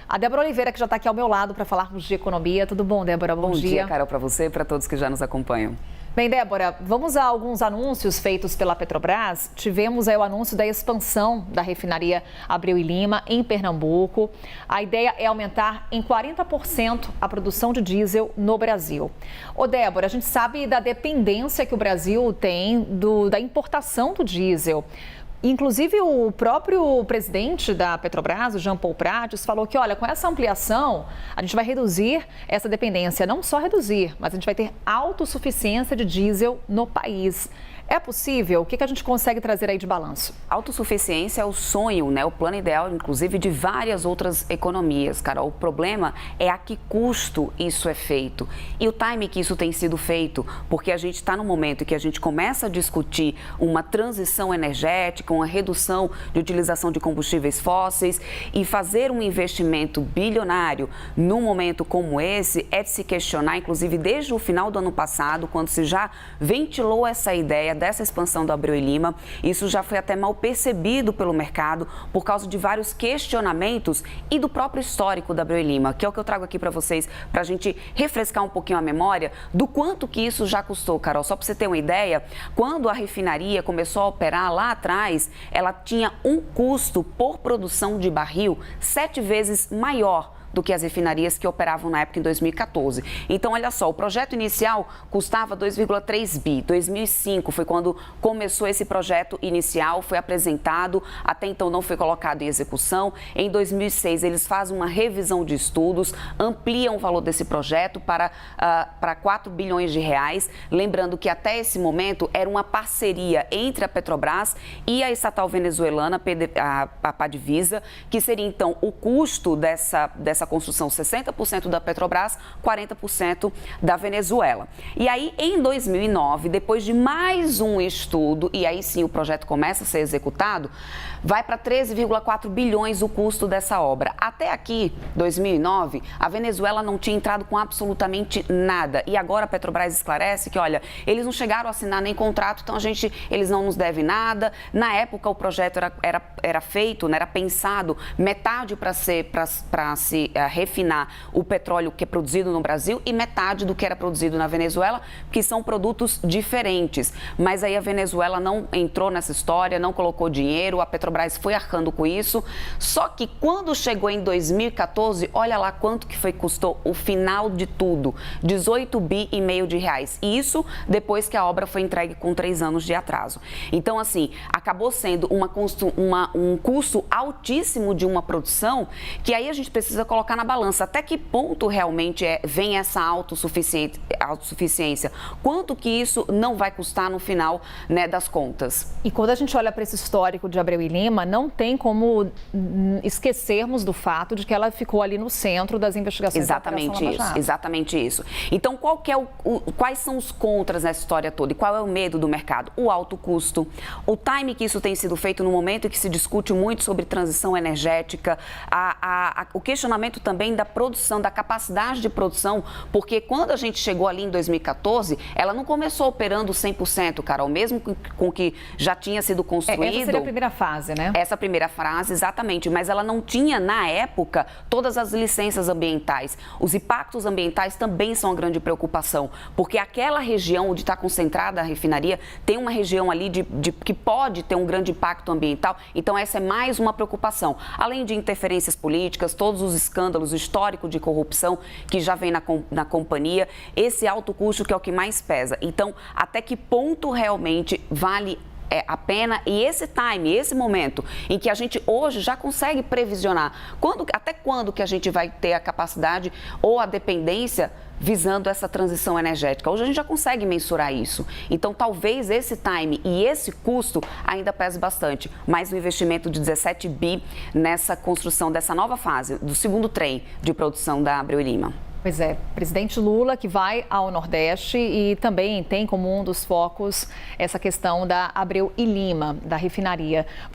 A Débora Oliveira, que já está aqui ao meu lado para falarmos de economia. Tudo bom, Débora? Bom dia. Bom dia, Carol, para você e para todos que já nos acompanham. Bem, Débora, vamos a alguns anúncios feitos pela Petrobras. Tivemos aí o anúncio da expansão da refinaria Abreu e Lima em Pernambuco. A ideia é aumentar em 40% a produção de diesel no Brasil. Ô, Débora, a gente sabe da dependência que o Brasil tem da importação do diesel. Inclusive, o próprio presidente da Petrobras, o Jean Paul Prates, falou que, olha, com essa ampliação, a gente vai reduzir essa dependência. Não só reduzir, mas a gente vai ter autossuficiência de diesel no país. É possível? O que a gente consegue trazer aí de balanço? Autossuficiência é o sonho, né? O plano ideal, inclusive, de várias outras economias, Carol. O problema é a que custo isso é feito e o time que isso tem sido feito, porque a gente está no momento em que a gente começa a discutir uma transição energética, uma redução de utilização de combustíveis fósseis e fazer um investimento bilionário num momento como esse é de se questionar, inclusive desde o final do ano passado, quando se já ventilou essa ideia dessa expansão do Abreu e Lima. Isso já foi até mal percebido pelo mercado por causa de vários questionamentos e do próprio histórico da Abreu e Lima, que é o que eu trago aqui para vocês, para a gente refrescar um pouquinho a memória do quanto que isso já custou, Carol. Só para você ter uma ideia, quando a refinaria começou a operar lá atrás, ela tinha um custo por produção de barril 7 vezes maior do que as refinarias que operavam na época em 2014. Então, olha só, o projeto inicial custava 2,3 bi. 2005 foi quando começou esse projeto inicial, foi apresentado, até então não foi colocado em execução. Em 2006, eles fazem uma revisão de estudos, ampliam o valor desse projeto para 4 bilhões de reais. Lembrando que até esse momento era uma parceria entre a Petrobras e a estatal venezuelana, a PDVSA, que seria então o custo dessa construção, 60% da Petrobras, 40% da Venezuela. E aí, em 2009, depois de mais um estudo, e aí sim o projeto começa a ser executado, vai para 13,4 bilhões o custo dessa obra. Até aqui, 2009, a Venezuela não tinha entrado com absolutamente nada. E agora a Petrobras esclarece que, olha, eles não chegaram a assinar nem contrato, então eles não nos devem nada. Na época, o projeto era feito, né, era pensado metade para se refinar o petróleo que é produzido no Brasil e metade do que era produzido na Venezuela, que são produtos diferentes. Mas aí a Venezuela não entrou nessa história, não colocou dinheiro, a Petrobras foi arcando com isso. Só que quando chegou em 2014, olha lá quanto que custou o final de tudo, 18,5 bi de reais. E isso depois que a obra foi entregue com 3 anos de atraso. Então, assim, acabou sendo um custo altíssimo de uma produção que aí a gente precisa colocar na balança até que ponto realmente vem essa autossuficiência, quanto que isso não vai custar no final, né, das contas. E quando a gente olha para esse histórico de Abreu e Lima, não tem como esquecermos do fato de que ela ficou ali no centro das investigações. Exatamente isso, exatamente isso. Então, quais são os contras nessa história toda e qual é o medo do mercado? O alto custo, o time que isso tem sido feito no momento em que se discute muito sobre transição energética, o questionamento também da produção, da capacidade de produção, porque quando a gente chegou ali em 2014, ela não começou operando 100%, Carol, mesmo com que já tinha sido construído. Essa seria a primeira fase, né? Essa primeira fase, exatamente, mas ela não tinha, na época, todas as licenças ambientais. Os impactos ambientais também são uma grande preocupação, porque aquela região onde está concentrada a refinaria tem uma região ali que pode ter um grande impacto ambiental, então essa é mais uma preocupação. Além de interferências políticas, todos os escândalos, o histórico de corrupção que já vem na companhia, esse alto custo que é o que mais pesa. Então, até que ponto realmente vale a pena e esse time, esse momento em que a gente hoje já consegue previsionar até quando que a gente vai ter a capacidade ou a dependência visando essa transição energética. Hoje a gente já consegue mensurar isso. Então, talvez esse time e esse custo ainda pese bastante. Mas o investimento de 17 bi nessa construção dessa nova fase, do segundo trem de produção da Abreu e Lima. Pois é, presidente Lula que vai ao Nordeste e também tem como um dos focos essa questão da Abreu e Lima, da refinaria.